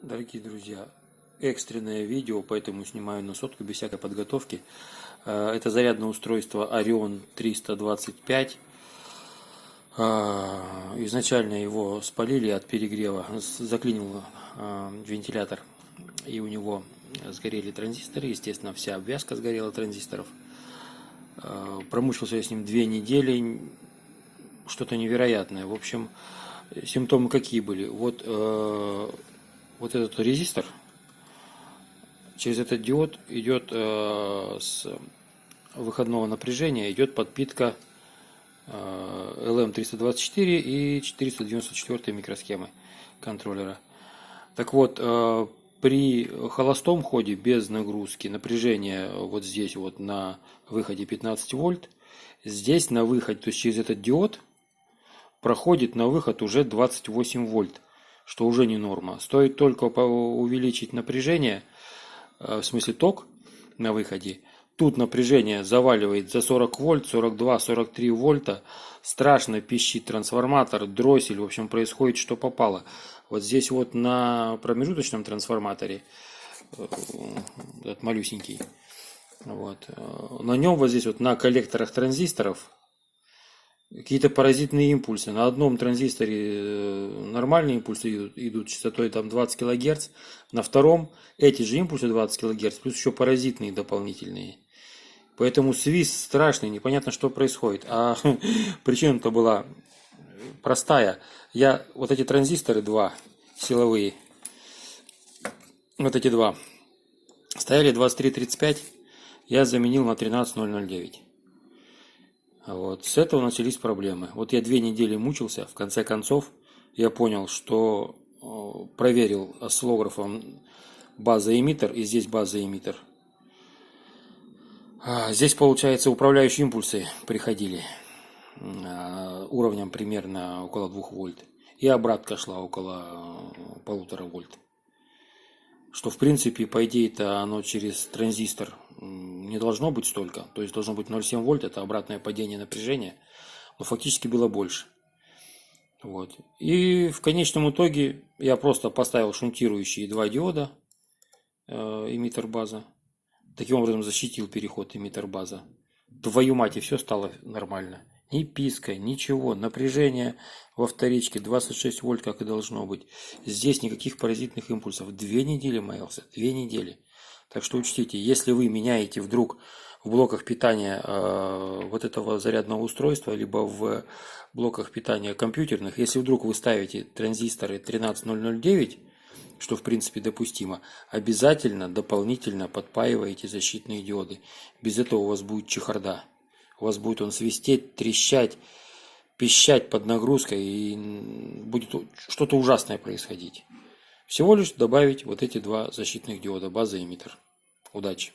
Дорогие друзья, экстренное видео, поэтому снимаю на сотку без всякой подготовки. Это зарядное устройство Orion 325. Изначально его спалили от перегрева, заклинил вентилятор, и у него сгорели транзисторы, естественно, вся обвязка сгорела транзисторов. Промучился я с ним 2 недели, что-то невероятное. В общем, симптомы какие были? Вот этот резистор, через этот диод идет с выходного напряжения идет подпитка LM324 и 494 микросхемы контроллера. Так вот, при холостом ходе без нагрузки напряжение вот здесь вот на выходе 15 вольт, здесь на выходе, то есть через этот диод проходит на выход уже 28 вольт, что уже не норма. Стоит только увеличить напряжение, в смысле ток на выходе, тут напряжение заваливает за 40 вольт, 42, 43 вольта, страшно пищит трансформатор, дроссель, в общем, происходит что попало. Вот здесь вот на промежуточном трансформаторе, этот малюсенький, вот, на нем вот здесь вот на коллекторах транзисторов какие-то паразитные импульсы. На одном транзисторе нормальные импульсы идут частотой там 20 кГц, на втором эти же импульсы 20 кГц, плюс еще паразитные дополнительные. Поэтому свист страшный, непонятно, что происходит. А причина-то была простая. Я вот эти транзисторы два силовые, вот эти два, стояли 2335, я заменил на 13009. Вот, с этого начались проблемы. Вот я 2 недели мучился, в конце концов я понял, что проверил осциллографом база-эмиттер, и здесь база-эмиттер. Здесь, получается, управляющие импульсы приходили уровнем примерно около 2 вольт. И обратка шла около 1,5 вольт. Что, в принципе, по идее-то оно через транзистор не должно быть столько. То есть должно быть 0,7 вольт, это обратное падение напряжения. Но фактически было больше. Вот. И в конечном итоге я просто поставил шунтирующие 2 диода, эмиттер-база. Таким образом защитил переход эмиттер-база. Твою мать, и все стало нормально. Ни писка, ничего. Напряжение во вторичке 26 вольт, как и должно быть. Здесь никаких паразитных импульсов. 2 недели маялся. 2 недели. Так что учтите, если вы меняете вдруг в блоках питания вот этого зарядного устройства, либо в блоках питания компьютерных, если вдруг вы ставите транзисторы 13009, что в принципе допустимо, обязательно дополнительно подпаиваете защитные диоды. Без этого у вас будет чехарда. У вас будет он свистеть, трещать, пищать под нагрузкой, и будет что-то ужасное происходить. Всего лишь добавить вот эти 2 защитных диода, база и эмиттер. Удачи!